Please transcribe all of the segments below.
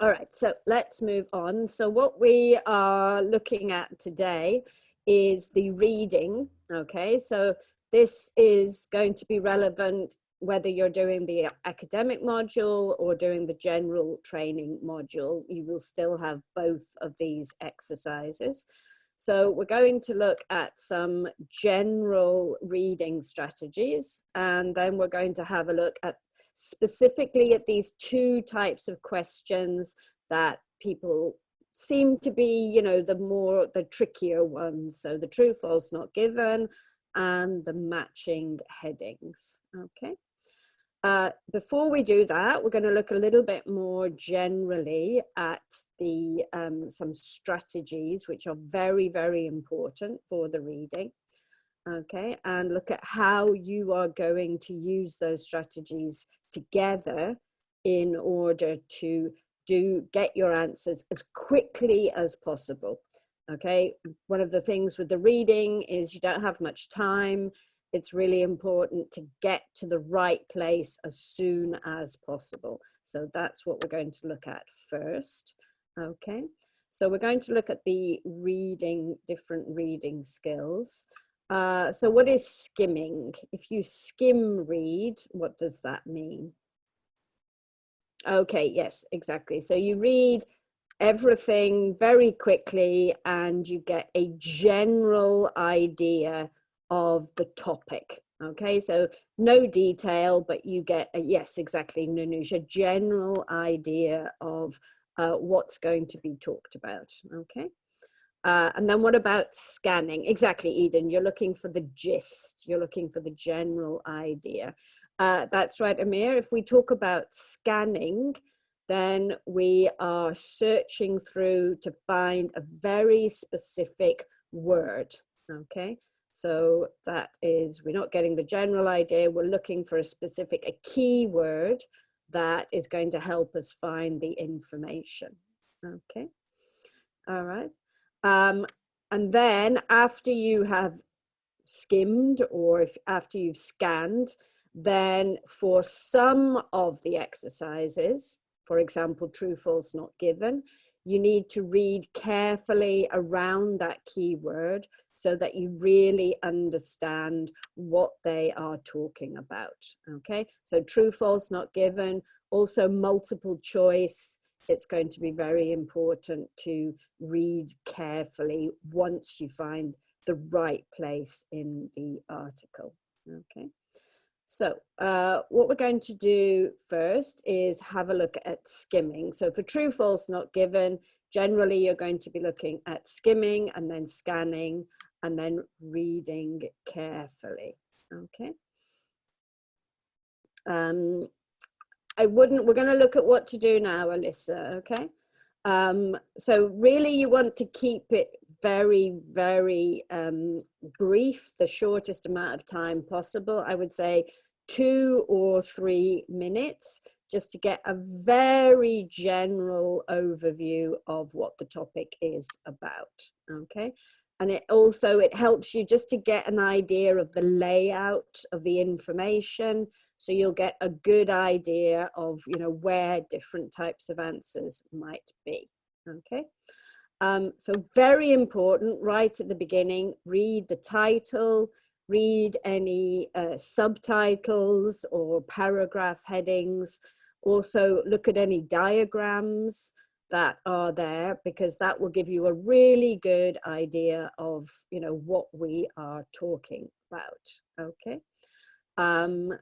All right, so let's move on. So what we are looking at today is the reading. Okay, so this is going to be relevant whether you're doing the academic module or doing the general training module. You will still have both of these exercises. So we're going to look at some general reading strategies, and then we're going to have a look at specifically at these two types of questions that people seem to be, you know, the trickier ones. So the true, false, not given, and the matching headings. Okay. Before we do that, we're going to look a little bit more generally at the some strategies which are very, very important for the reading. Okay, and look at how you are going to use those strategies together in order to get your answers as quickly as possible. Okay, one of the things with the reading is you don't have much time. It's really important to get to the right place as soon as possible. So that's what we're going to look at first. Okay, so we're going to look at the different reading skills. So what is skimming? If you skim read, what does that mean? Okay, yes, exactly. So you read everything very quickly and you get a general idea of the topic. Okay, so no detail, but you get a, yes, exactly, Nunusha, general idea of what's going to be talked about. Okay. And then what about scanning? Exactly, Eden, you're looking for the gist, you're looking for the general idea. That's right, Amir. If we talk about scanning, then we are searching through to find a very specific word, okay? So that is, we're not getting the general idea, we're looking for a keyword that is going to help us find the information, okay? All right. And then after you have skimmed or after you've scanned, then for some of the exercises, for example, true, false, not given, you need to read carefully around that keyword so that you really understand what they are talking about. Okay, so true, false, not given, also multiple choice. It's going to be very important to read carefully once you find the right place in the article. Okay, so what we're going to do first is have a look at skimming. So for true, false, not given, generally you're going to be looking at skimming and then scanning and then reading carefully. Okay. We're going to look at what to do now, Alyssa, okay? So really you want to keep it very, very brief, the shortest amount of time possible. I would say 2 or 3 minutes, just to get a very general overview of what the topic is about, okay? And it helps you just to get an idea of the layout of the information, so you'll get a good idea of, you know, where different types of answers might be, okay? So very important, right at the beginning, read the title, read any subtitles or paragraph headings. Also look at any diagrams that are there, because that will give you a really good idea of, you know, what we are talking about, okay?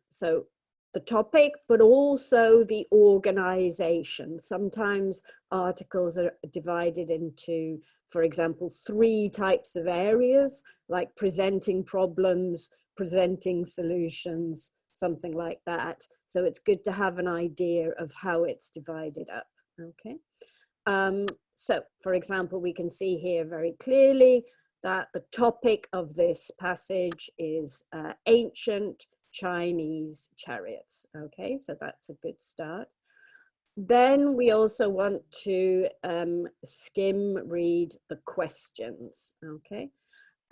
So the topic, but also the organization. Sometimes articles are divided into, for example, 3 types of areas, like presenting problems, presenting solutions, something like that. So it's good to have an idea of how it's divided up, okay? So, for example, we can see here very clearly that the topic of this passage is ancient Chinese chariots. Okay, so that's a good start. Then we also want to skim read the questions. Okay,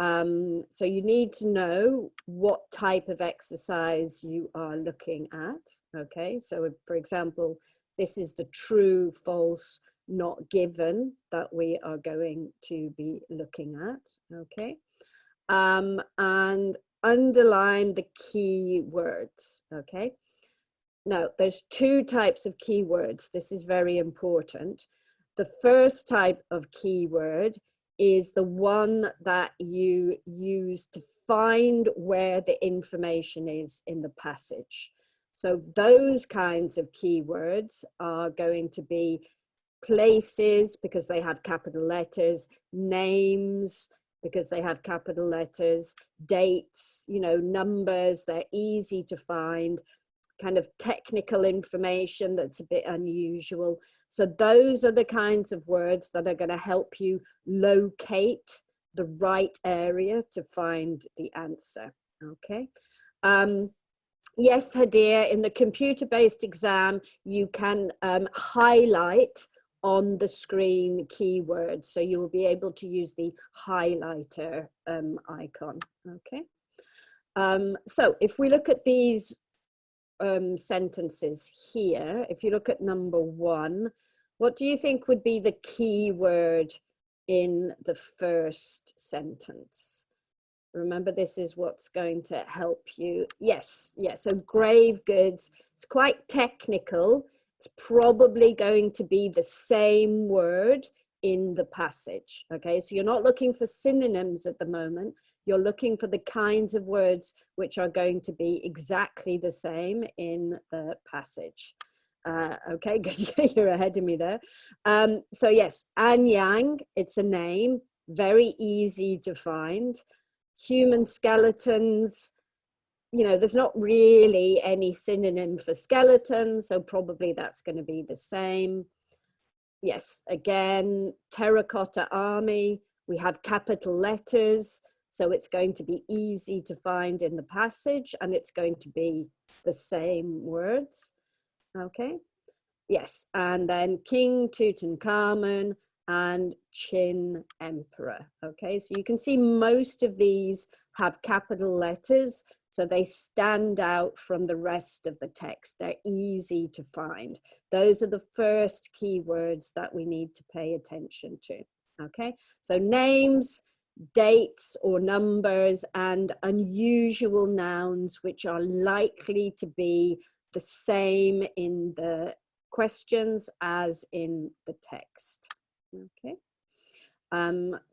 so you need to know what type of exercise you are looking at. Okay, so if, for example, This is the true, false, not given that we are going to be looking at, okay? And underline the key words, okay? Now, there's two types of keywords. This is very important. The first type of keyword is the one that you use to find where the information is in the passage. So those kinds of keywords are going to be places, because they have capital letters, names, because they have capital letters, dates, you know, numbers, they're easy to find, kind of technical information that's a bit unusual. So those are the kinds of words that are going to help you locate the right area to find the answer, okay? Yes, Hadir, in the computer-based exam, you can highlight on the screen keywords. So you'll be able to use the highlighter icon, okay? So if we look at these sentences here, if you look at number 1, what do you think would be the key word in the first sentence? Remember, this is what's going to help you. Yes, so grave goods, it's quite technical. It's probably going to be the same word in the passage, okay? So you're not looking for synonyms at the moment. You're looking for the kinds of words which are going to be exactly the same in the passage. Okay, good, you're ahead of me there. So yes, Anyang, it's a name, very easy to find. Human skeletons, you know, there's not really any synonym for skeleton, so probably that's going to be the same. Yes, again, terracotta army, we have capital letters, so it's going to be easy to find in the passage, and it's going to be the same words, okay? Yes, and then King Tutankhamun and Qin Emperor, okay? So you can see most of these have capital letters, so they stand out from the rest of the text. They're easy to find. Those are the first keywords that we need to pay attention to, okay? So names, dates or numbers, and unusual nouns, which are likely to be the same in the questions as in the text, okay?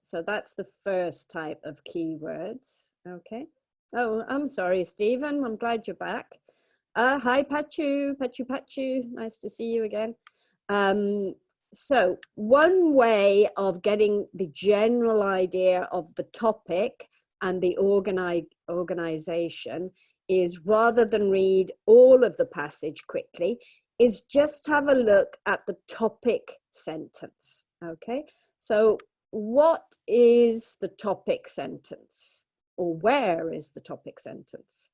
So that's the first type of keywords, okay? Oh, I'm sorry, Stephen, I'm glad you're back. Hi, Pachu, nice to see you again. So one way of getting the general idea of the topic and the organization is, rather than read all of the passage quickly, is just have a look at the topic sentence, okay? So what is the topic sentence, or where is the topic sentence?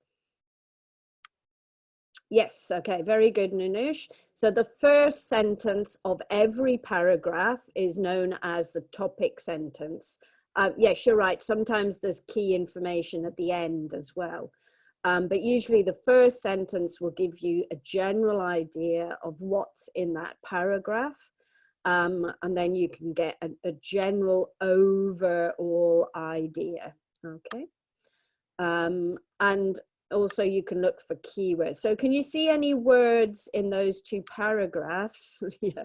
Yes, okay, very good, Nunush. So the first sentence of every paragraph is known as the topic sentence. Yes, you're right, sometimes there's key information at the end as well. But usually the first sentence will give you a general idea of what's in that paragraph. And then you can get a general overall idea, okay? And also you can look for keywords. So can you see any words in those two paragraphs yeah,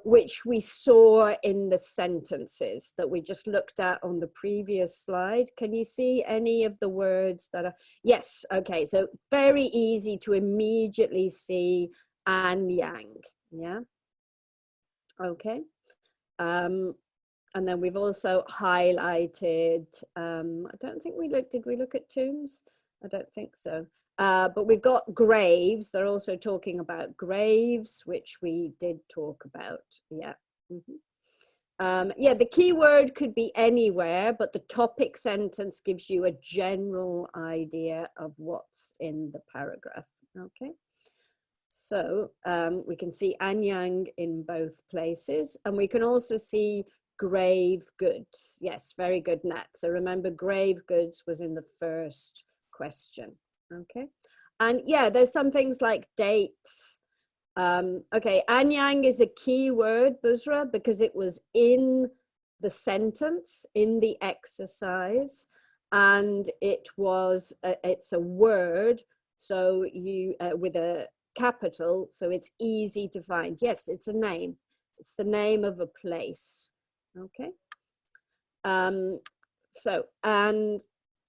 which we saw in the sentences that we just looked at on the previous slide? Can you see any of the words that are, yes, okay, so very easy to immediately see Anyang, yeah, okay. And then we've also highlighted, I don't think we looked, did we look at tombs? I don't think so. But we've got graves. They're also talking about graves, which we did talk about. Yeah. Yeah, the keyword could be anywhere, but the topic sentence gives you a general idea of what's in the paragraph. Okay. So we can see Anyang in both places, and we can also see grave goods. Yes, very good, Nat. So remember, grave goods was in the first question, okay? And yeah, there's some things like dates, Okay, Anyang is a key word, Busra, because it was in the sentence, in the exercise, and it's a word, so you, with a capital, so it's easy to find. Yes, it's a name. It's the name of a place, okay? And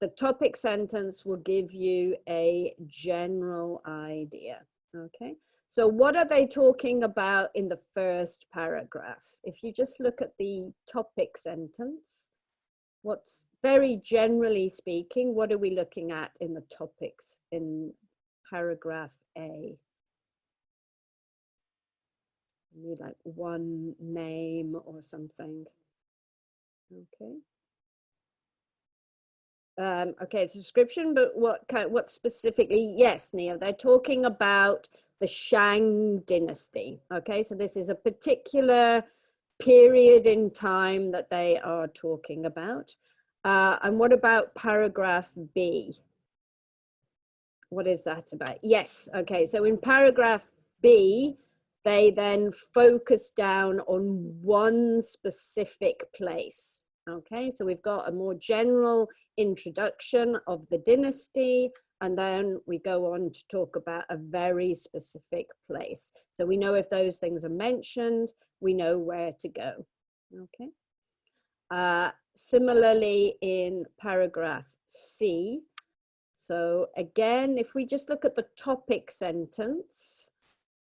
the topic sentence will give you a general idea, okay? So what are they talking about in the first paragraph? If you just look at the topic sentence, what's very generally speaking, what are we looking at in the topics in paragraph A? You need like one name or something, okay? Okay, it's a description, but what specifically? Yes, Neil, they're talking about the Shang dynasty. Okay, so this is a particular period in time that they are talking about. And what about paragraph B? What is that about? Yes, okay, so in paragraph B, they then focus down on one specific place. Okay, so we've got a more general introduction of the dynasty, and then we go on to talk about a very specific place. So we know if those things are mentioned, we know where to go. Okay. Similarly, in paragraph C, so again, if we just look at the topic sentence,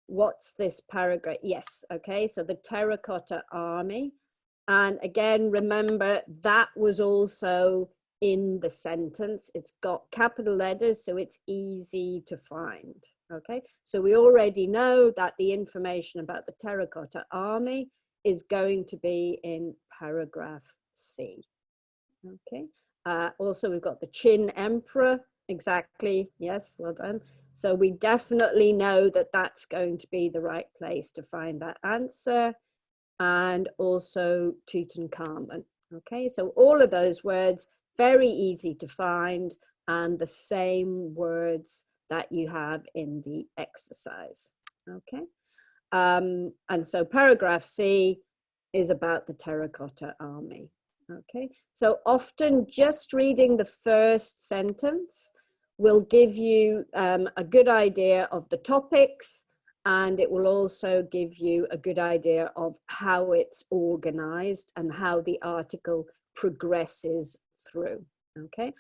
what's this paragraph? Yes, okay, so the terracotta army. And again, remember that was also in the sentence. It's got capital letters, so it's easy to find, okay? So we already know that the information about the terracotta army is going to be in paragraph C, okay? Also, we've got the Qin emperor, exactly, yes, well done. So we definitely know that that's going to be the right place to find that answer. And also Tutankhamun. Okay, so all of those words, very easy to find, and the same words that you have in the exercise. Okay, and so paragraph C is about the terracotta army. Okay, so often just reading the first sentence will give you a good idea of the topics, and it will also give you a good idea of how it's organized and how the article progresses through, okay?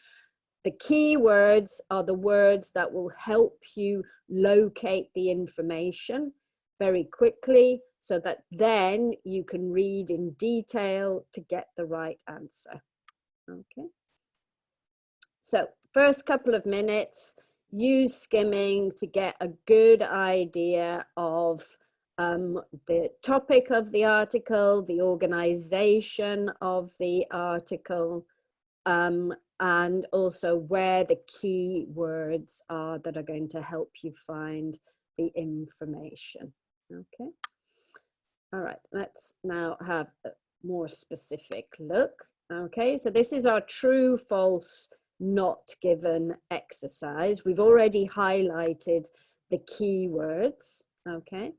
The key words are the words that will help you locate the information very quickly so that then you can read in detail to get the right answer, okay? So first couple of minutes, use skimming to get a good idea of the topic of the article, the organization of the article, and also where the key words are that are going to help you find the information. Okay. All right, let's now have a more specific look. Okay, so this is our true, false, not given exercise. We've already highlighted the key words, okay?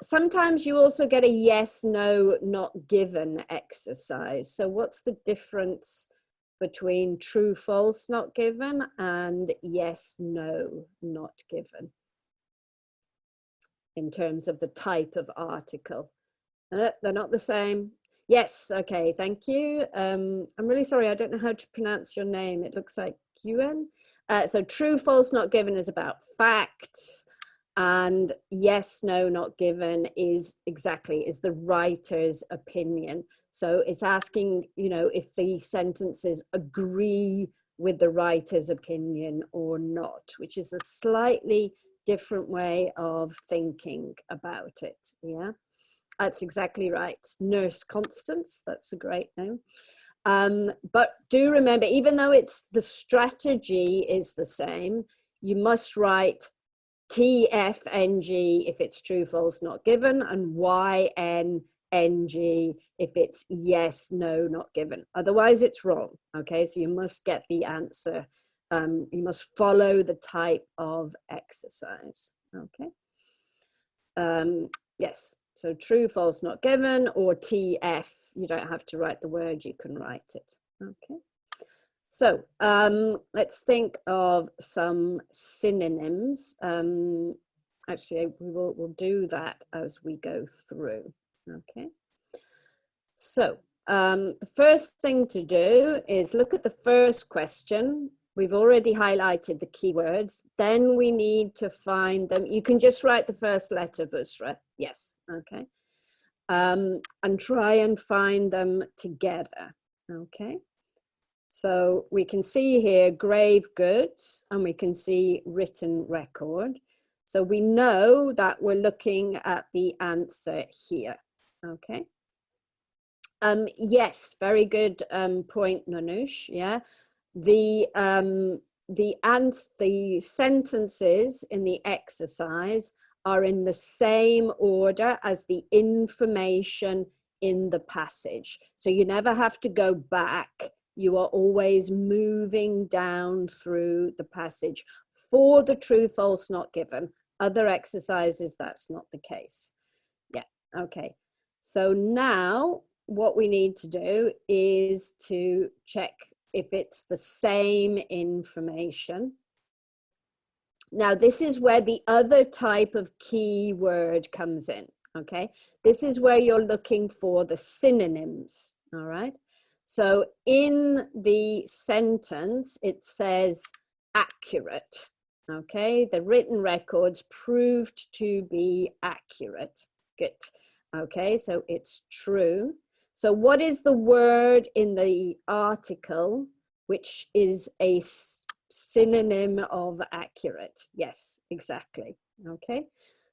Sometimes you also get a yes, no, not given exercise. So what's the difference between true, false, not given and yes, no, not given in terms of the type of article? They're not the same. Yes, okay, thank you. I'm really sorry, I don't know how to pronounce your name. It looks like Yuen. So true, false, not given is about facts, and yes, no, not given is the writer's opinion. So it's asking, you know, if the sentences agree with the writer's opinion or not, which is a slightly different way of thinking about it, yeah? That's exactly right. Nurse Constance, that's a great name. But do remember, even though it's the strategy is the same, you must write TFNG if it's true, false, not given, and YNNG if it's yes, no, not given. Otherwise, it's wrong. Okay, so you must get the answer. You must follow the type of exercise. Okay. Yes, so true, false, not given, or TF. You don't have to write the word, you can write it. Okay. So let's think of some synonyms. Actually, we'll do that as we go through. Okay. So the first thing to do is look at the first question. We've already highlighted the keywords. Then we need to find them. You can just write the first letter, Busra. Yes, okay. And try and find them together, okay? So we can see here grave goods, and we can see written record. So we know that we're looking at the answer here, okay? Yes, very good point, Nanush. Yeah, the sentences in the exercise are in the same order as the information in the passage. So you never have to go back. You are always moving down through the passage for the true, false, not given. Other exercises, that's not the case. Yeah, okay. So now what we need to do is to check if it's the same information. Now, this is where the other type of keyword comes in, okay? This is where you're looking for the synonyms, all right? So in the sentence, it says accurate, okay? The written records proved to be accurate. Good, okay, so it's true. So what is the word in the article which is a synonym of accurate? Yes, exactly. Okay.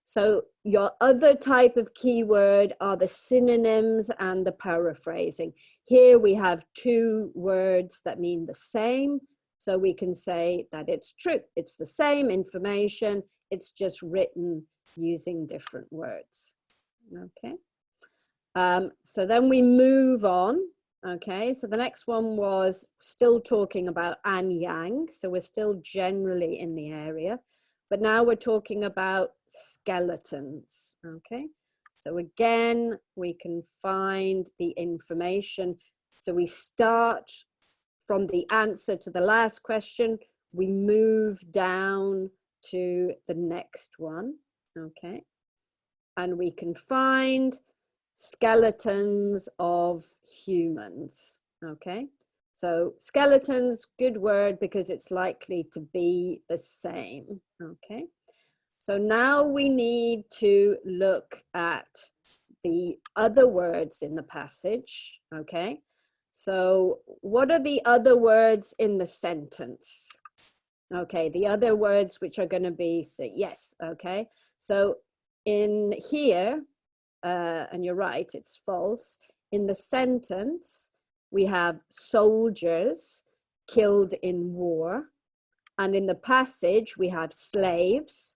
So your other type of keyword are the synonyms and the paraphrasing. Here we have two words that mean the same. So we can say that it's true. It's the same information. It's just written using different words. Okay. So then we move on. Okay, so the next one was still talking about An Yang. So we're still generally in the area, but now we're talking about skeletons. Okay, so again, we can find the information. So we start from the answer to the last question. We move down to the next one. Okay, and we can find skeletons of humans. Okay, so skeletons, good word because it's likely to be the same. Okay, so now we need to look at the other words in the passage. Okay, so what are the other words in the sentence? Okay, the other words which are going to be, yes, okay, so in here, and you're right, it's false. In the sentence, we have soldiers killed in war. And in the passage, we have slaves,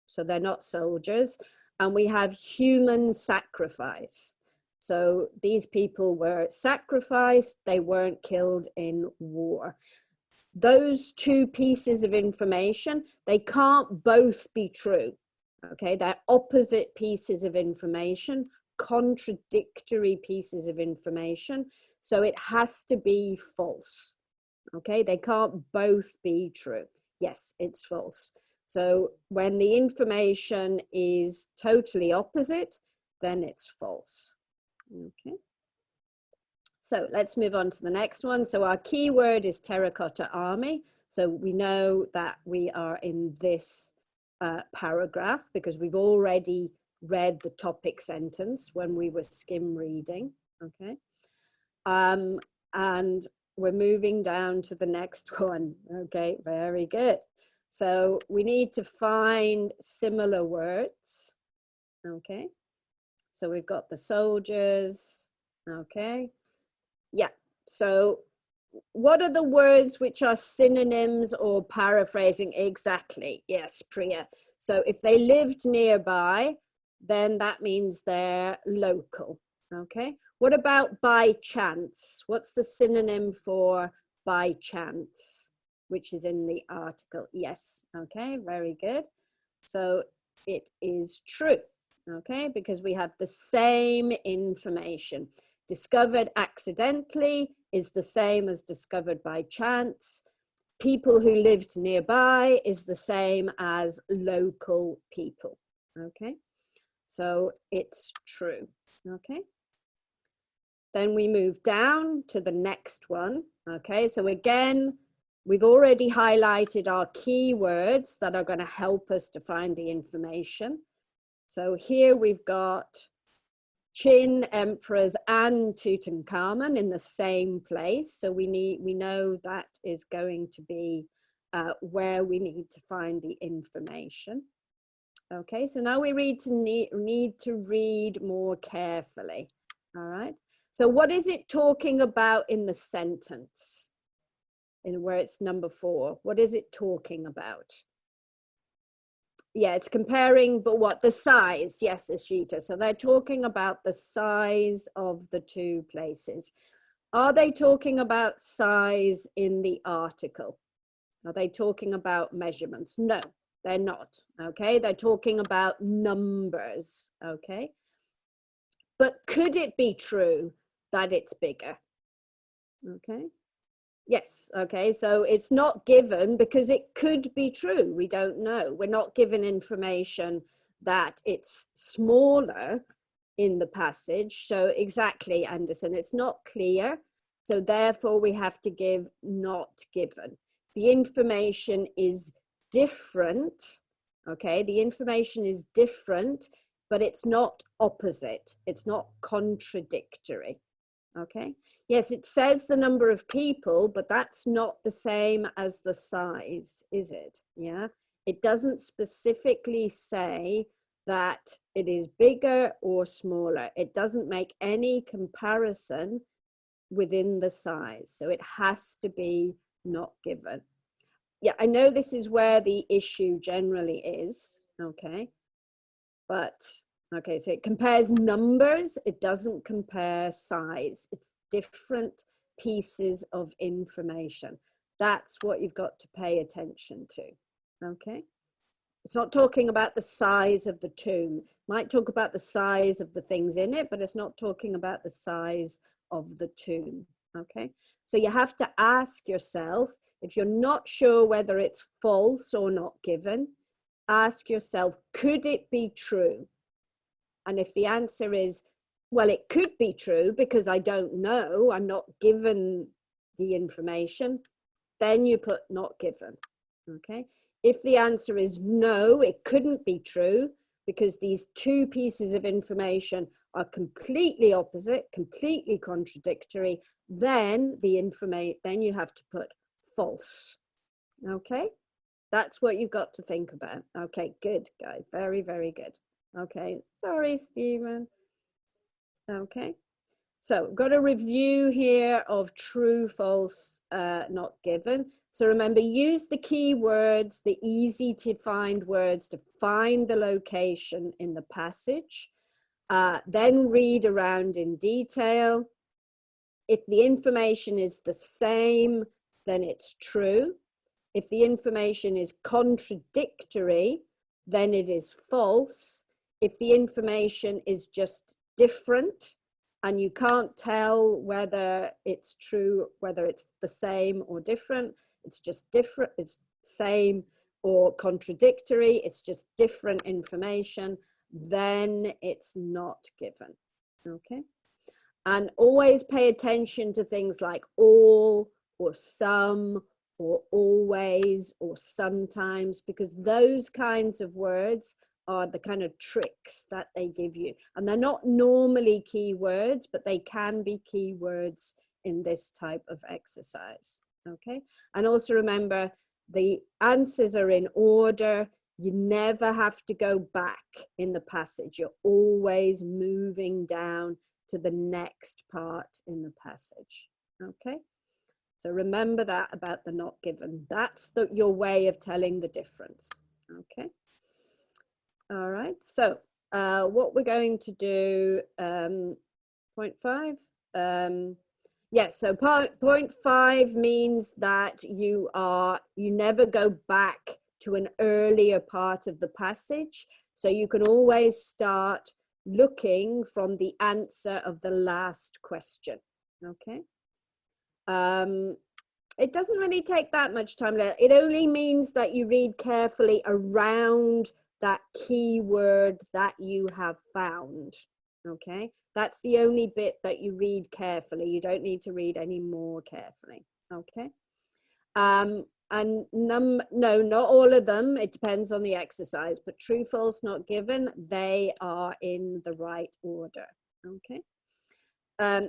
so they're not soldiers. And we have human sacrifice. So these people were sacrificed, they weren't killed in war. Those two pieces of information, they can't both be true. Okay, they're opposite pieces of information, contradictory pieces of information. So it has to be false. Okay, they can't both be true. Yes, it's false. So when the information is totally opposite, then it's false. Okay. So let's move on to the next one. So our keyword is terracotta army. So we know that we are in this paragraph because we've already read the topic sentence when we were skim reading. Okay. And we're moving down to the next one. Okay, very good. So we need to find similar words. Okay, so we've got the soldiers. Okay, yeah, so what are the words which are synonyms or paraphrasing? Exactly, yes, Priya. So if they lived nearby, then that means they're local. Okay, what about by chance? What's the synonym for by chance, which is in the article? Yes, okay, very good. So it is true. okay, because we have the same information. Discovered accidentally is the same as discovered by chance. People who lived nearby is the same as local people, okay? So it's true, okay? Then we move down to the next one, okay? So again, we've already highlighted our keywords that are going to help us to find the information. So here we've got Qin emperors and Tutankhamun in the same place. So we know that is going to be where we need to find the information. Okay, so now we need to read more carefully. All right. So what is it talking about in the sentence? In where it's number 4, what is it talking about? Yeah, it's comparing, but what? The size. Yes, Ashita. So they're talking about the size of the two places. Are they talking about size in the article? Are they talking about measurements? No, they're not. Okay, they're talking about numbers. Okay. But could it be true that it's bigger? Okay. Yes, okay, so it's not given because it could be true. We don't know. We're not given information that it's smaller in the passage. So exactly, Anderson, it's not clear. So therefore we have to give not given. The information is different, okay? The information is different, but it's not opposite. It's not contradictory. Okay, yes, it says the number of people, but that's not the same as the size, is it? Yeah, it doesn't specifically say that it is bigger or smaller. It doesn't make any comparison within the size. So it has to be not given. Yeah, I know this is where the issue generally is, okay, but okay, so it compares numbers, it doesn't compare size. It's different pieces of information. That's what you've got to pay attention to, okay? It's not talking about the size of the tomb. It might talk about the size of the things in it, but it's not talking about the size of the tomb, okay? So you have to ask yourself, if you're not sure whether it's false or not given, ask yourself, could it be true? And if the answer is, well, it could be true because I don't know, I'm not given the information, then you put not given, okay? If the answer is no, it couldn't be true because these two pieces of information are completely opposite, completely contradictory, then then you have to put false, okay? That's what you've got to think about. Okay, good, guy. Very, very good. Okay, sorry, Stephen. Okay, so we've got a review here of true, false, not given. So remember, use the keywords, the easy to find words to find the location in the passage. Then read around in detail. If the information is the same, then it's true. If the information is contradictory, then it is false. If the information is just different and you can't tell whether it's true, whether it's the same or different, it's just different, it's same or contradictory, it's just different information, then it's not given, okay? And always pay attention to things like all or some or always or sometimes, because those kinds of words are the kind of tricks that they give you. And they're not normally keywords, but they can be keywords in this type of exercise, okay? And also remember, the answers are in order. You never have to go back in the passage. You're always moving down to the next part in the passage, okay? So remember that about the not given. That's your way of telling the difference, okay? All right, so what we're going to do, 0.5. Yes, so 0.5 means that you never go back to an earlier part of the passage. So you can always start looking from the answer of the last question. Okay. It doesn't really take that much time. It only means that you read carefully around that keyword that you have found. Okay, that's the only bit that you read carefully. You don't need to read any more carefully. Okay. And no, not all of them. It depends on the exercise, but true, false, not given, they are in the right order. Okay.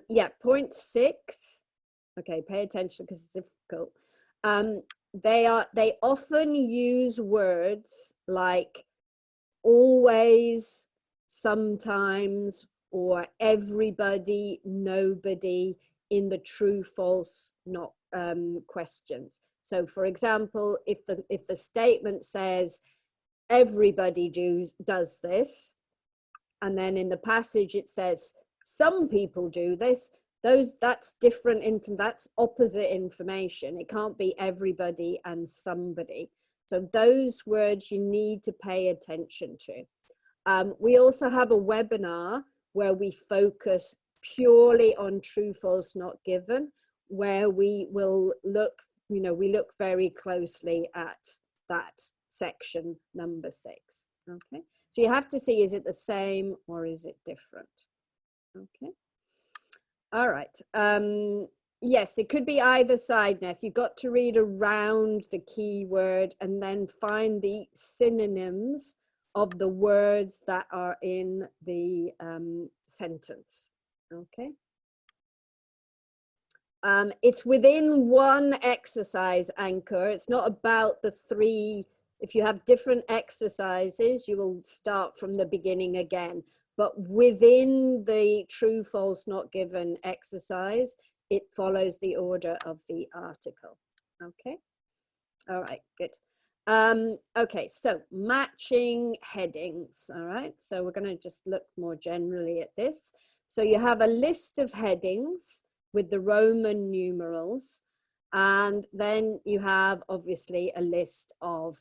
Yeah, point 6. Okay, pay attention because it's difficult. They often use words like always, sometimes, or everybody, nobody in the true, false, not questions. So for example, if the statement says everybody does this, and then in the passage it says some people do this, that's different that's opposite information. It can't be everybody and somebody. So those words you need to pay attention to. We also have a webinar where we focus purely on true, false, not given, where we will look, we look very closely at that section number 6. Okay, so you have to see, is it the same or is it different? Okay. All right. Yes, it could be either side, Neth. You've got to read around the keyword and then find the synonyms of the words that are in the sentence. Okay. It's within one exercise anchor. It's not about the 3. If you have different exercises, you will start from the beginning again. But within the true, false, not given exercise, it follows the order of the article. Okay. All right, good. Okay, so matching headings. All right, so we're going to just look more generally at this. So you have a list of headings with the Roman numerals, and then you have obviously a list of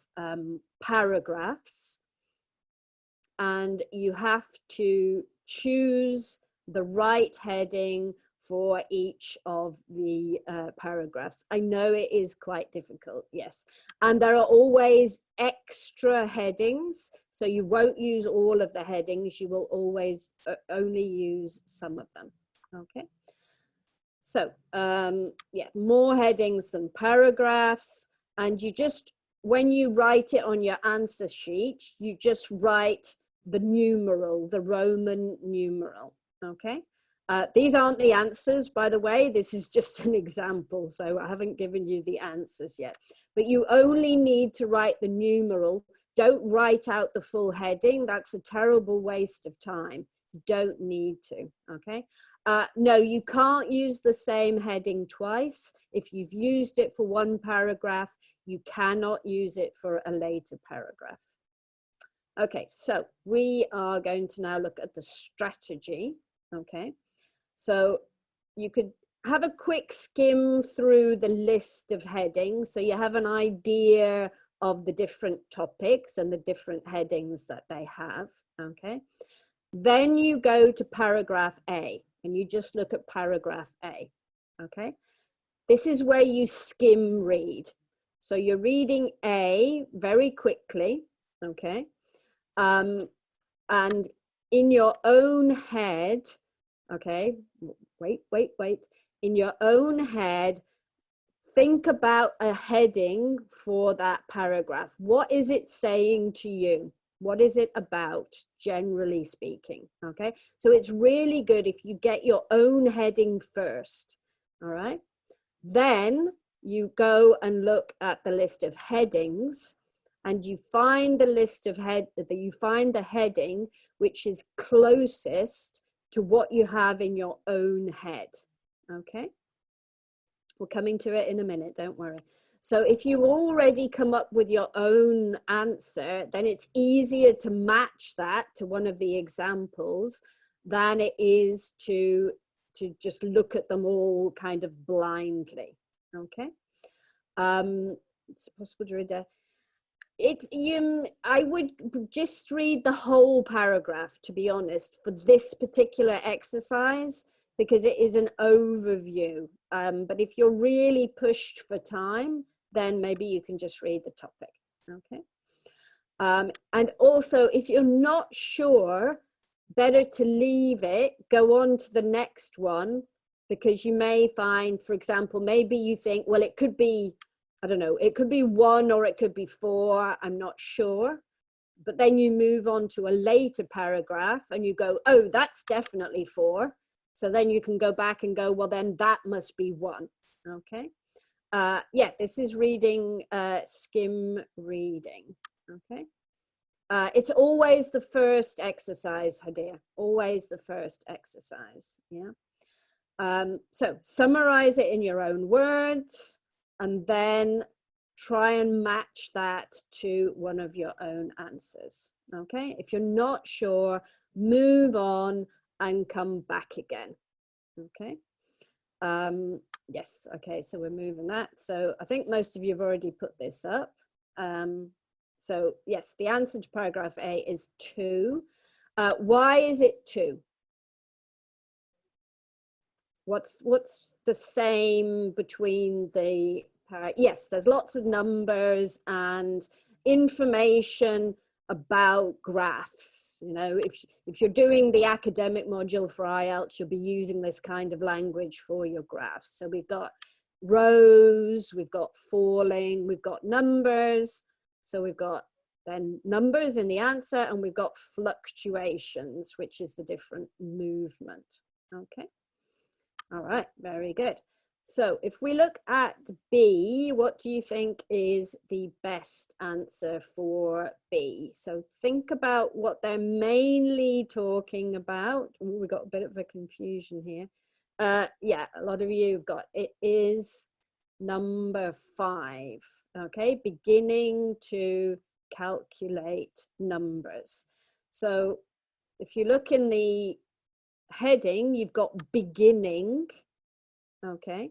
paragraphs, and you have to choose the right heading for each of the paragraphs. I know it is quite difficult, yes. And there are always extra headings, so you won't use all of the headings, you will always only use some of them, okay? So, yeah, more headings than paragraphs, and you just, when you write it on your answer sheet, you just write the numeral, the Roman numeral, okay? These aren't the answers, by the way, this is just an example, so I haven't given you the answers yet. But you only need to write the numeral. Don't write out the full heading, that's a terrible waste of time. You don't need to, okay? No, you can't use the same heading twice. If you've used it for one paragraph, you cannot use it for a later paragraph. Okay, so we are going to now look at the strategy, okay? So you could have a quick skim through the list of headings, so you have an idea of the different topics and the different headings that they have, okay? Then you go to paragraph A, and you just look at paragraph A, okay? This is where you skim read. So you're reading A very quickly, okay? And in your own head, okay, wait. In your own head, think about a heading for that paragraph. What is it saying to you? What is it about, generally speaking, okay? So it's really good if you get your own heading first, all right? Then you go and look at the list of headings, and you find the list of you find the heading which is closest to what you have in your own head, okay? We're coming to it in a minute, don't worry. So if you've already come up with your own answer, then it's easier to match that to one of the examples than it is to just look at them all kind of blindly, okay? It's possible to read that. I would just read the whole paragraph, to be honest, for this particular exercise, because it is an overview. But if you're really pushed for time, then maybe you can just read the topic. Okay. And also, if you're not sure, better to leave it, go on to the next one, because you may find, for example, maybe you think, well, it could be, I don't know, it could be 1 or it could be 4, I'm not sure. But then you move on to a later paragraph and you go, oh, that's definitely 4. So then you can go back and go, well, then that must be 1. Okay. Yeah, this is reading, skim reading. Okay. It's always the first exercise, Hadir, always the first exercise. Yeah. So summarize it in your own words, and then try and match that to one of your own answers. Okay. If you're not sure, move on and come back again. Okay. Yes. Okay. So we're moving that. So I think most of you have already put this up. So yes, the answer to paragraph A is 2. Why is it 2? What's the same between the yes, there's lots of numbers and information about graphs. You know, if you're doing the academic module for IELTS, you'll be using this kind of language for your graphs. So we've got rows, we've got falling, we've got numbers. So we've got then numbers in the answer, and we've got fluctuations, which is the different movement. Okay. All right, very good. So if we look at B, what do you think is the best answer for B? So think about what they're mainly talking about. Ooh, we got a bit of a confusion here. Yeah, a lot of you have got, it is number 5. Okay, beginning to calculate numbers. So if you look in the heading, you've got beginning. Okay.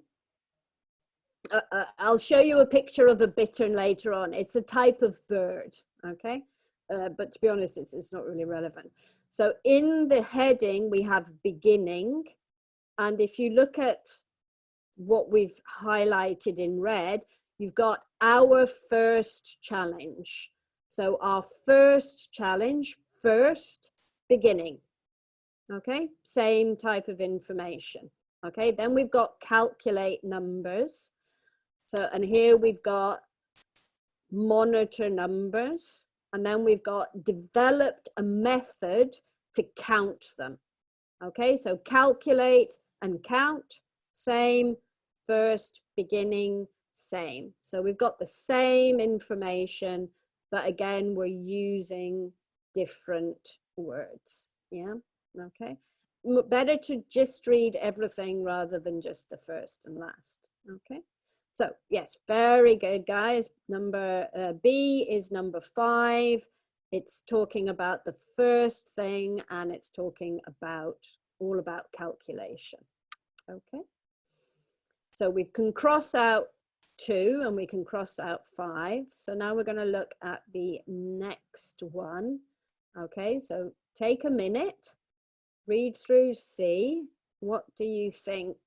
I'll show you a picture of a bittern later on. It's a type of bird. Okay. But to be honest, it's not really relevant. So in the heading, we have beginning. And if you look at what we've highlighted in red, you've got our first challenge. So our first challenge, first, beginning. Okay, same type of information. Okay, then we've got calculate numbers. So, and here we've got monitor numbers, and then we've got developed a method to count them. Okay, so calculate and count, same, first, beginning, same. So we've got the same information, but again, we're using different words. Yeah, okay. Better to just read everything rather than just the first and last. Okay. So yes, very good, guys. Number B is number 5. It's talking about the first thing, and it's talking about all about calculation. Okay. So we can cross out 2 and we can cross out 5. So now we're going to look at the next one. Okay, so take a minute, read through C. What do you think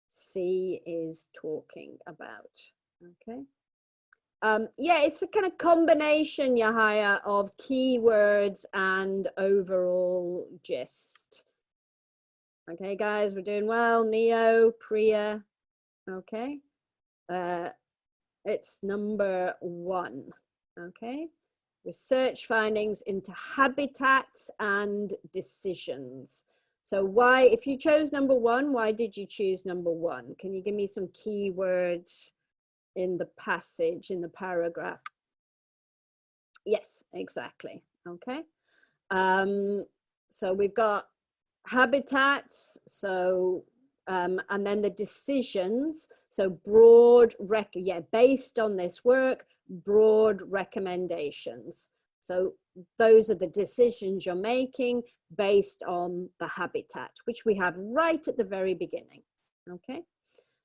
C is talking about? Okay. Yeah, it's a kind of combination, Yahaya, of keywords and overall gist. Okay, guys, we're doing well. Neo, Priya. Okay. It's number 1. Okay. Research findings into habitats and decisions. So why, if you chose number 1, why did you choose number 1? Can you give me some keywords in the passage, in the paragraph? Yes, exactly. Okay. So we've got habitats, so and then the decisions, so broad based on this work, broad recommendations. So those are the decisions you're making based on the habitat, which we have right at the very beginning. Okay,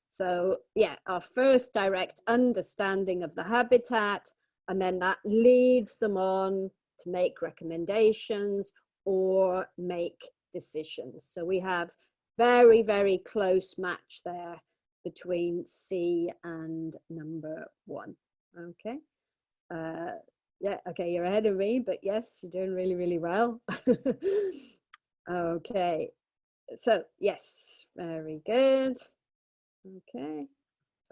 so yeah, our first direct understanding of the habitat, and then that leads them on to make recommendations or make decisions. So we have very, very close match there between C and number 1. Okay. Yeah, okay, you're ahead of me, but yes, you're doing really, really well. Okay, so yes, very good. Okay,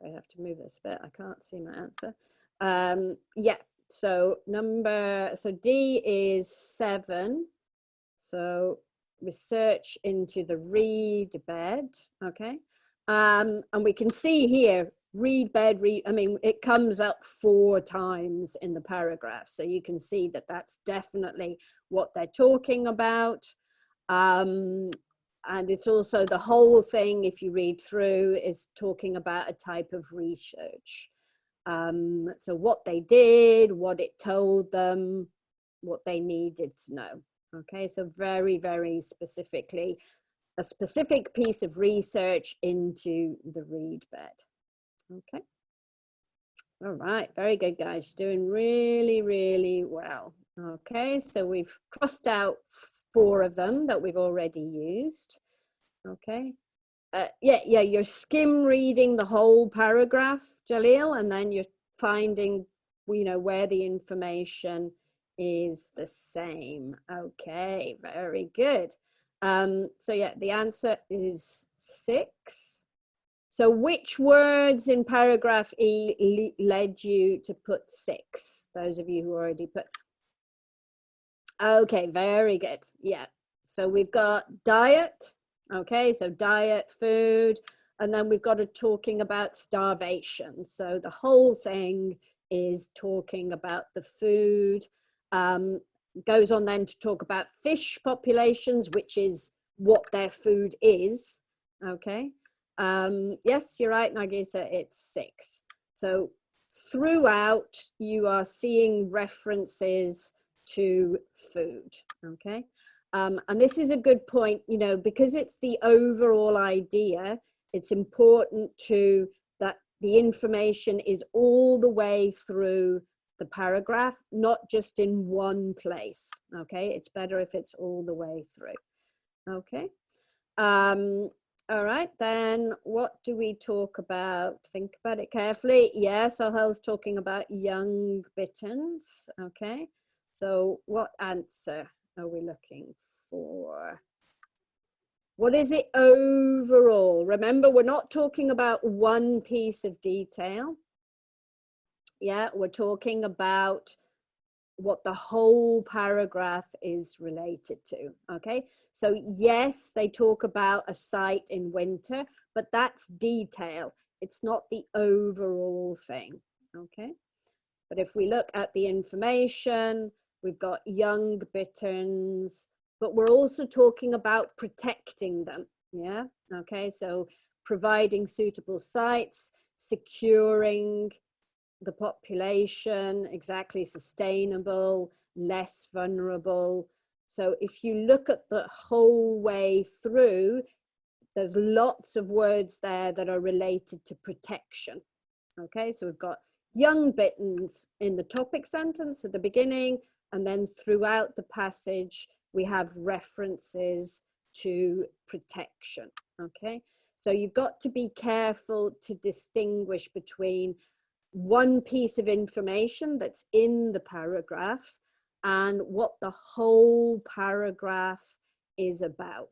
I have to move this a bit. I can't see my answer. Yeah, so D is 7. So research into the read bed. Okay, and we can see here, read bed, read, I mean, it comes up 4 times in the paragraph. So you can see that that's definitely what they're talking about. And it's also the whole thing, if you read through, is talking about a type of research. So what they did, what it told them, what they needed to know. Okay, so very, very specifically, a specific piece of research into the read bed. Okay. All right, very good, guys. You're doing really, really well. Okay, so we've crossed out 4 of them that we've already used. Okay. Yeah, you're skim reading the whole paragraph, Jalil, and then you're finding, where the information is the same. Okay, very good. So yeah, the answer is 6. So which words in paragraph E led you to put 6? Those of you who already put. Okay, very good. Yeah. So we've got diet. Okay, so diet, food, and then we've got it talking about starvation. So the whole thing is talking about the food. Goes on then to talk about fish populations, which is what their food is. Okay. Yes, you're right, Nagisa, it's 6. So throughout, you are seeing references to food. Okay. And this is a good point, because it's the overall idea, it's important that the information is all the way through the paragraph, not just in one place. Okay, it's better if it's all the way through. Okay. All right, then what do we talk about? Think about it carefully. Yes, Sohel's talking about young bitterns. Okay, so what answer are we looking for? What is it overall? Remember, we're not talking about one piece of detail. Yeah, we're talking about what the whole paragraph is related to. Okay, so yes, they talk about a site in winter, but that's detail. It's not the overall thing. Okay, but if we look at the information, we've got young bitterns, but we're also talking about protecting them. Yeah, okay, so providing suitable sites, securing the population, exactly, sustainable, less vulnerable. So if you look at the whole way through, there's lots of words there that are related to protection. Okay, so we've got young bitterns in the topic sentence at the beginning, and then throughout the passage, we have references to protection. Okay, so you've got to be careful to distinguish between one piece of information that's in the paragraph and what the whole paragraph is about.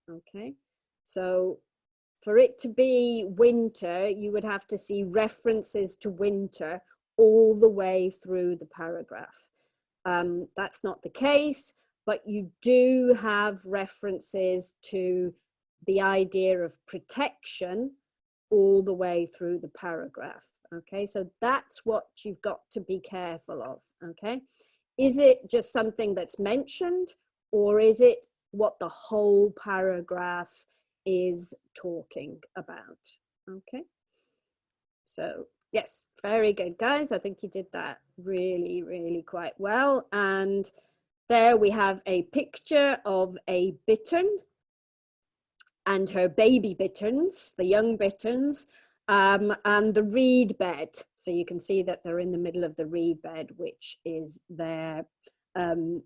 Okay, so for it to be winter, you would have to see references to winter all the way through the paragraph. That's not the case, but you do have references to the idea of protection all the way through the paragraph. Okay, so that's what you've got to be careful of. Okay, is it just something that's mentioned, or is it what the whole paragraph is talking about? Okay, so yes, very good, guys. I think you did that really, really quite well. And there we have a picture of a bittern and her baby bitterns, the young bitterns. and the reed bed. So you can see that they're in the middle of the reed bed, which is their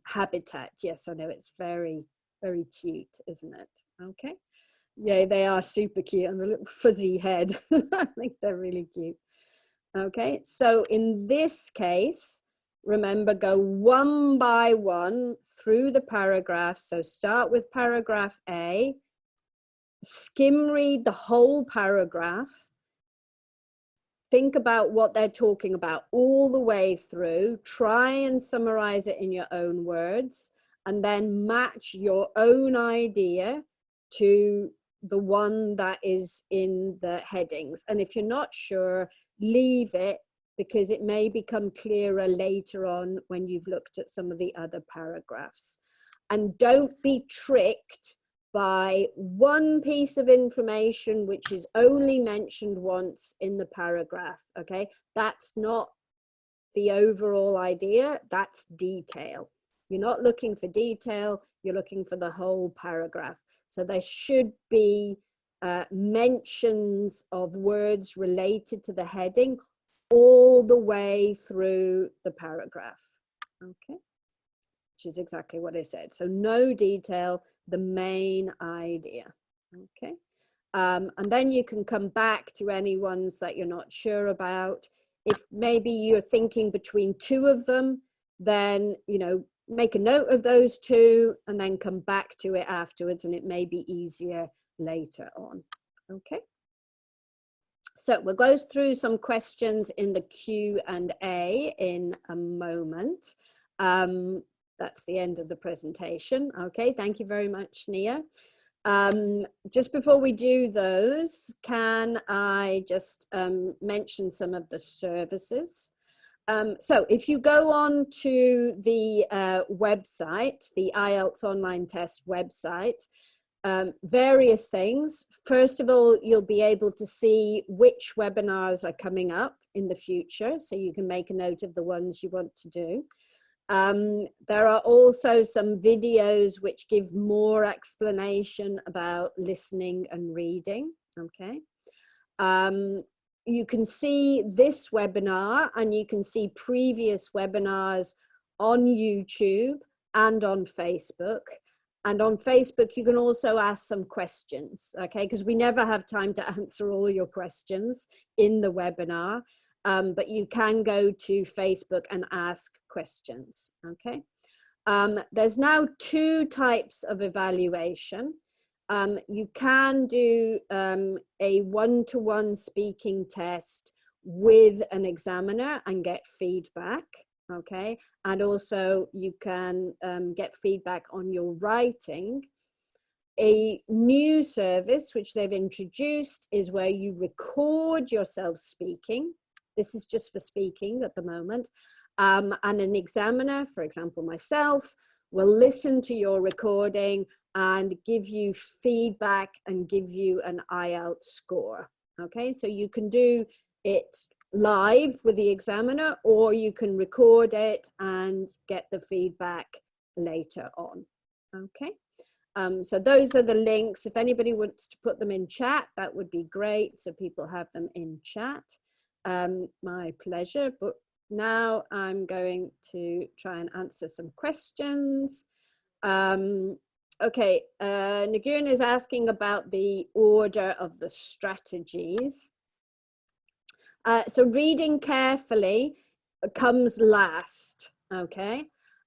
habitat. Yes, I know, it's very, very cute, isn't it? Okay. Yeah, they are super cute, and the little fuzzy head. I think they're really cute. Okay, so in this case, remember, go one by one through the paragraph. So start with paragraph A, skim read the whole paragraph. Think about what they're talking about all the way through. Try and summarize it in your own words, and then match your own idea to the one that is in the headings. And if you're not sure, leave it, because it may become clearer later on when you've looked at some of the other paragraphs. And don't be tricked by one piece of information which is only mentioned once in the paragraph. Okay, that's not the overall idea, that's detail. You're not looking for detail, you're looking for the whole paragraph. So there should be mentions of words related to the heading all the way through the paragraph. Okay, which is exactly what I said. So no detail, the main idea. Okay, and then you can come back to any ones that you're not sure about. If maybe you're thinking between two of them, then, you know, make a note of those two and then come back to it afterwards, and it may be easier later on. Okay, so we'll go through some questions in the Q&A in a moment. That's the end of the presentation. Okay, thank you very much, Nia. Just before we do those, can I just mention some of the services? So if you go on to the website, the IELTS online test website, various things. First of all, you'll be able to see which webinars are coming up in the future, so you can make a note of the ones you want to do. There are also some videos which give more explanation about listening and reading. Okay. You can see this webinar and you can see previous webinars on YouTube and on Facebook. And on Facebook, you can also ask some questions, okay? Because we never have time to answer all your questions in the webinar. But you can go to Facebook and ask questions, okay? There's now two types of evaluation. You can do a one-to-one speaking test with an examiner and get feedback, okay? And also you can get feedback on your writing. A new service which they've introduced is where you record yourself speaking. This is just for speaking at the moment. And an examiner, for example, myself, will listen to your recording and give you feedback and give you an IELTS score. Okay, so you can do it live with the examiner, or you can record it and get the feedback later on. Okay, so those are the links. If anybody wants to put them in chat, that would be great, so people have them in chat. My pleasure. But now I'm going to try and answer some questions. Okay, Nagun is asking about the order of the strategies. So reading carefully comes last, okay?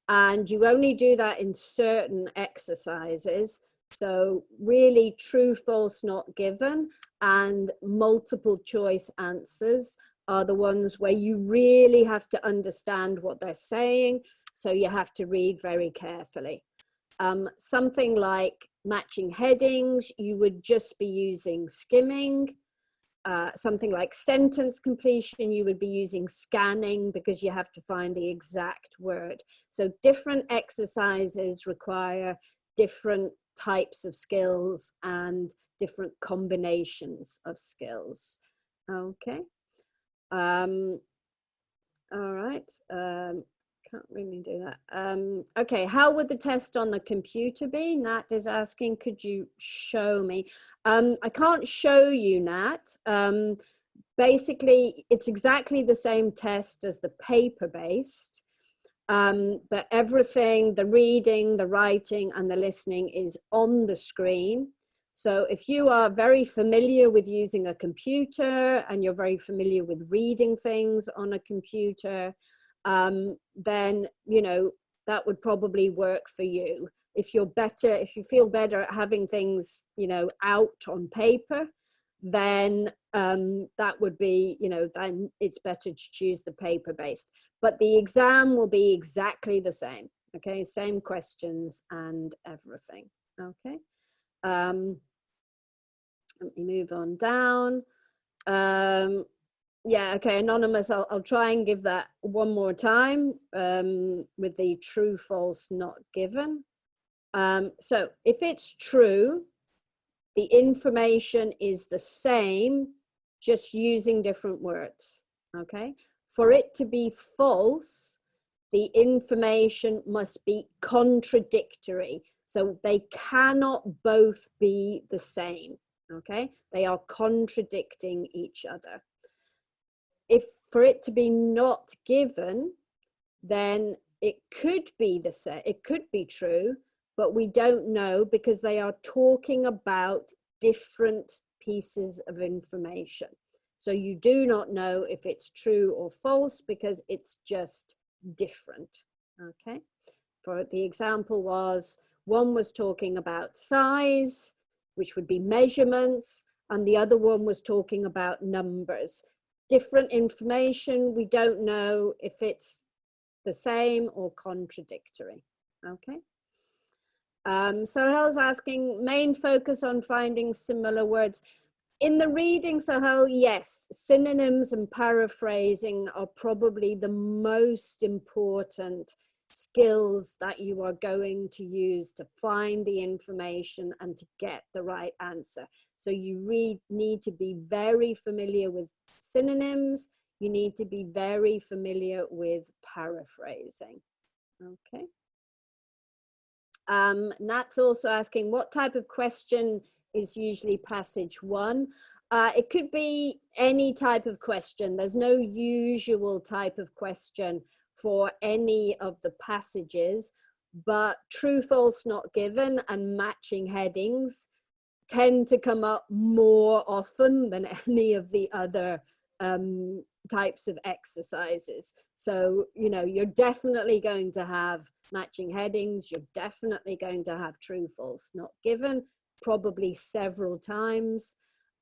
And you only do that in certain exercises. So really true, false, not given, and multiple choice answers are the ones where you really have to understand what they're saying. So you have to read very carefully. Something like matching headings, you would just be using skimming. Something like sentence completion, you would be using scanning because you have to find the exact word. So different exercises require different types of skills and different combinations of skills. Okay. All right. Can't really do that. Okay, how would the test on the computer be? Nat is asking, could you show me? I can't show you, Nat. basically it's exactly the same test as the paper-based, but everything, the reading, the writing, and the listening is on the screen. So if you are very familiar with using a computer and you're very familiar with reading things on a computer, then, you know, that would probably work for you. If you're better, if you feel better at having things, you know, out on paper, then that would be, you know, then it's better to choose the paper-based. But the exam will be exactly the same, okay? Same questions and everything, okay? Let me move on down. Yeah, okay, anonymous, I'll try and give that one more time with the true, false, not given. So if it's true, the information is the same, just using different words, okay? For it to be false, the information must be contradictory. So they cannot both be the same, okay? They are contradicting each other. If for it to be not given, then it could be the same, it could be true, but we don't know because they are talking about different pieces of information. So you do not know if it's true or false because it's just different, okay? For the example was, one was talking about size, which would be measurements, and the other one was talking about numbers. Different information, we don't know if it's the same or contradictory, okay? Sahel's asking, main focus on finding similar words. In the reading, Sahel, yes, synonyms and paraphrasing are probably the most important skills that you are going to use to find the information and to get the right answer. So you need to be very familiar with synonyms. You need to be very familiar with paraphrasing, okay? Nat's also asking, what type of question is usually passage one? It could be any type of question. There's no usual type of question for any of the passages, but true, false, not given, and matching headings tend to come up more often than any of the other types of exercises. So, you know, you're definitely going to have matching headings. You're definitely going to have true, false, not given, probably several times.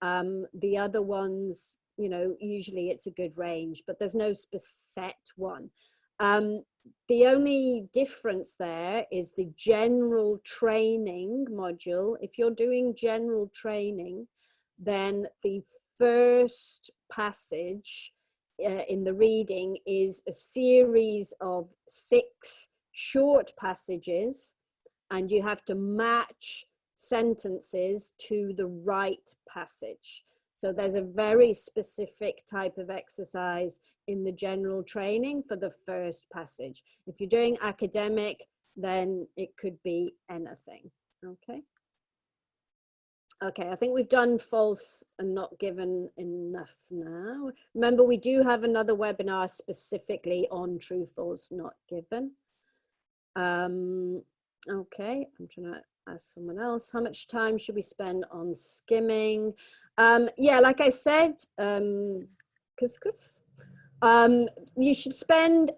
The other ones, you know, usually it's a good range, but there's no set one. The only difference there is the general training module. If you're doing general training, then the first passage in the reading is a series of 6 short passages, and you have to match sentences to the right passage. So there's a very specific type of exercise in the general training for the first passage. If you're doing academic, then it could be anything, okay? Okay, I think we've done false and not given enough now. Remember, we do have another webinar specifically on true, false, not given. Okay, I'm trying to ask someone else. How much time should we spend on skimming? Yeah, like I said, you should spend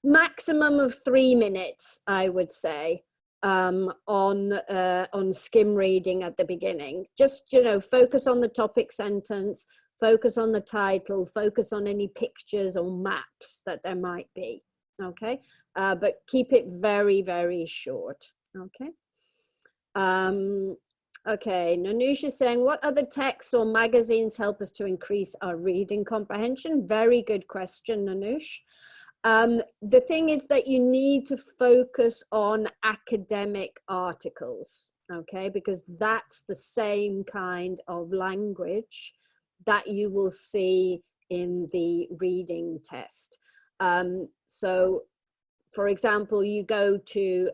maximum of 3 minutes, I would say, on skim reading at the beginning. Just, you know, focus on the topic sentence, focus on the title, focus on any pictures or maps that there might be, okay? But keep it very, very short, okay? Okay, Nanush is saying, what other texts or magazines help us to increase our reading comprehension? Very good question, Nanush. The thing is that you need to focus on academic articles, okay? Because that's the same kind of language that you will see in the reading test. So, for example, you go to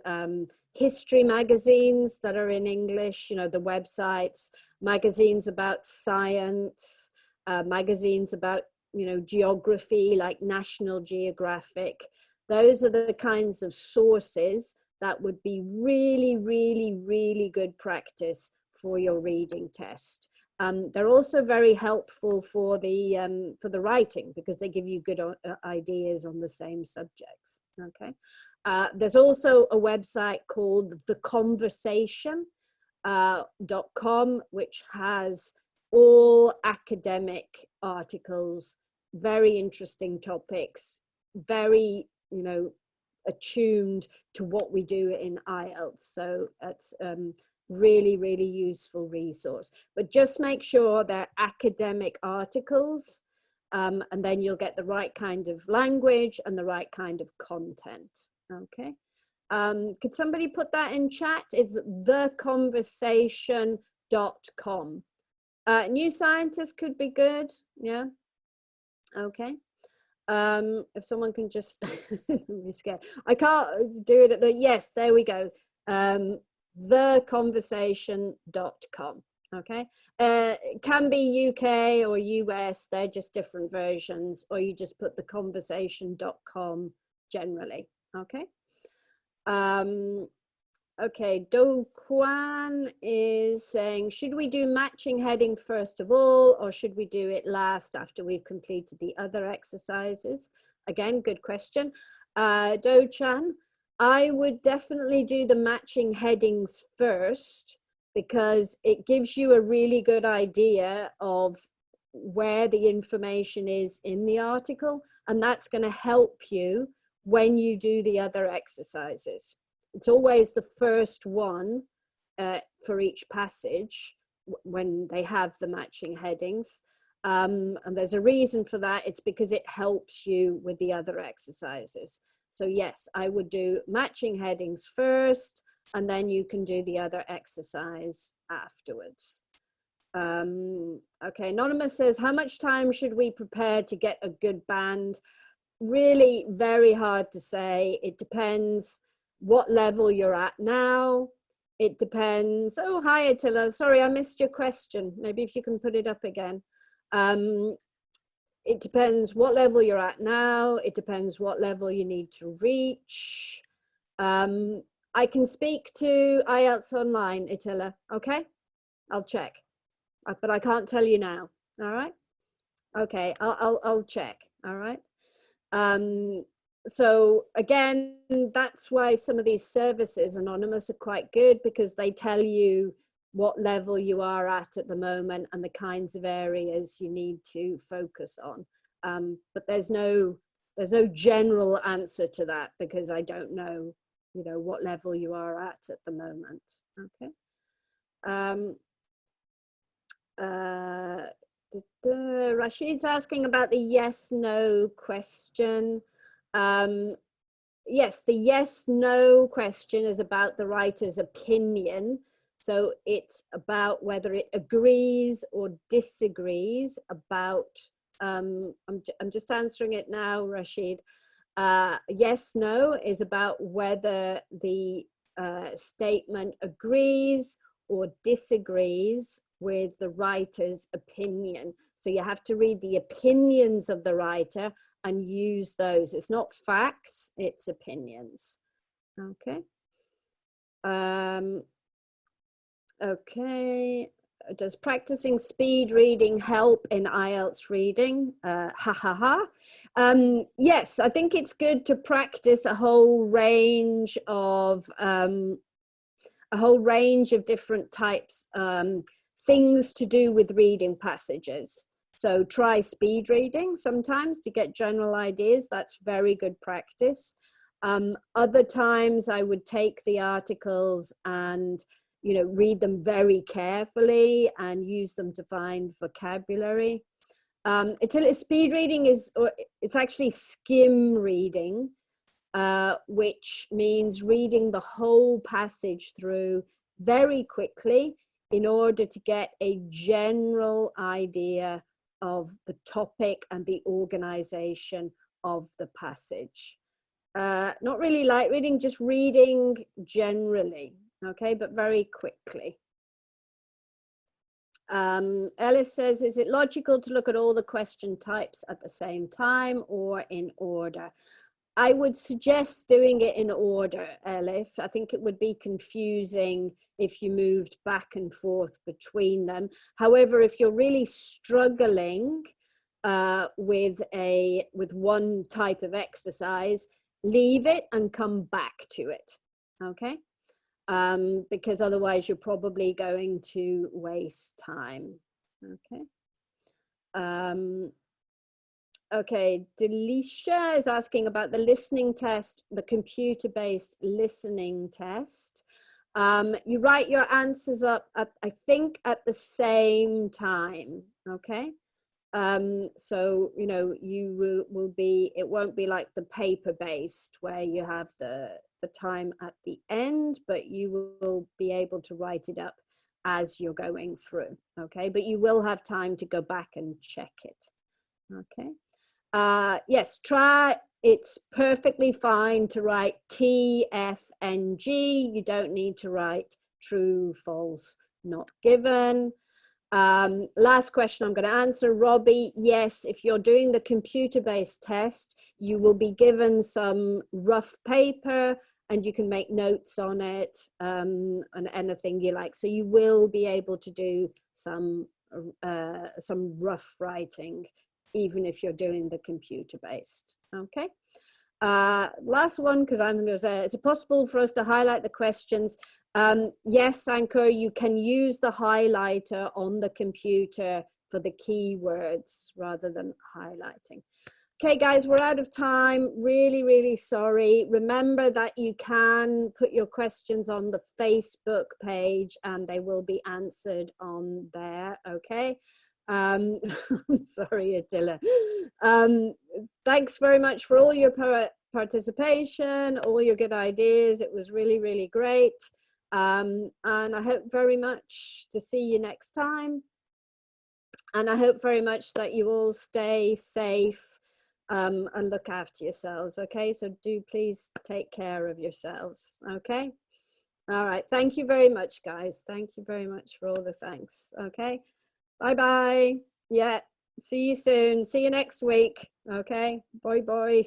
history magazines that are in English, you know, the websites, magazines about science, magazines about, you know, geography like National Geographic. Those are the kinds of sources that would be really, really, really good practice for your reading test. They're also very helpful for the writing, because they give you good ideas on the same subjects. Okay. There's also a website called theconversation.com, which has all academic articles, very interesting topics, very, you know, attuned to what we do in IELTS. So it's really, really useful resource. But just make sure they're academic articles, and then you'll get the right kind of language and the right kind of content. Okay. Could somebody put that in chat? It's theconversation.com. New Scientist could be good. Yeah. Okay. If someone can just, I'm scared. I can't do it at the, yes, there we go. Theconversation.com. Okay. It can be UK or US, they're just different versions, or you just put theconversation.com generally. Okay. Okay, Do Kwan is saying, should we do matching heading first of all, or should we do it last after we've completed the other exercises? Again, good question. Do Chan, I would definitely do the matching headings first, because it gives you a really good idea of where the information is in the article, and that's going to help you when you do the other exercises. It's always the first one for each passage when they have the matching headings. And there's a reason for that. It's because it helps you with the other exercises. So yes, I would do matching headings first, and then you can do the other exercise afterwards. Okay, Anonymous says, how much time should we prepare to get a good band? Really very hard to say. It depends what level you're at now. It depends. Oh, hi, Attila. Sorry, I missed your question. Maybe if you can put it up again. It depends what level you're at now. It depends what level you need to reach. I can speak to IELTS Online, Attila. Okay, I'll check, but I can't tell you now. All right. Okay, I'll check. All right. So again, that's why some of these services, Anonymous, are quite good, because they tell you what level you are at the moment and the kinds of areas you need to focus on. But there's no general answer to that, because I don't know, you know, what level you are at the moment. Okay. Rashid's asking about the yes/no question. Yes, the yes/no question is about the writer's opinion. So it's about whether it agrees or disagrees about, I'm just answering it now, Rashid. Yes/no is about whether the statement agrees or disagrees with the writer's opinion. So you have to read the opinions of the writer and use those. It's not facts, it's opinions. Okay. Okay. Does practicing speed reading help in IELTS reading? Yes, I think it's good to practice a whole range of different types, things to do with reading passages. So try speed reading sometimes to get general ideas. That's very good practice. Other times I would take the articles and, you know, read them very carefully and use them to find vocabulary. Speed reading it's actually skim reading, which means reading the whole passage through very quickly in order to get a general idea of the topic and the organization of the passage. Not really light reading, just reading generally, okay, but very quickly. Ellis says, is it logical to look at all the question types at the same time or in order? I would suggest doing it in order, Elif. I think it would be confusing if you moved back and forth between them. However, if you're really struggling with one type of exercise, leave it and come back to it, okay? Because otherwise you're probably going to waste time, okay? Okay, Delisha is asking about the listening test, the computer-based listening test. You write your answers up at, I think, at the same time, okay? So, you know, you will be, it won't be like the paper-based where you have the time at the end, but you will be able to write it up as you're going through, okay? But you will have time to go back and check it, okay? Yes, try, it's perfectly fine to write TFNG. You don't need to write true, false, not given. Last question I'm going to answer, Robbie. Yes, if you're doing the computer-based test, you will be given some rough paper and you can make notes on it and anything you like. So you will be able to do some rough writing, even if you're doing the computer-based, okay? Last one, because I'm going to say, is it possible for us to highlight the questions? Yes, Anchor, you can use the highlighter on the computer for the keywords rather than highlighting. Okay, guys, we're out of time. Really, really sorry. Remember that you can put your questions on the Facebook page and they will be answered on there, okay? Sorry, Attila. Thanks very much for all your participation, all your good ideas. It was really, really great. And I hope very much to see you next time. And I hope very much that you all stay safe and look after yourselves, okay? So do please take care of yourselves, okay? All right, thank you very much, guys. Thank you very much for all the thanks, okay? Bye-bye. Yeah, see you soon. See you next week, okay? Bye, bye.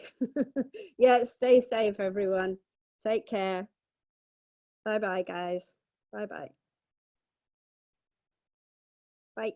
Yeah, stay safe, everyone. Take care. Bye-bye, guys. Bye-bye. Bye.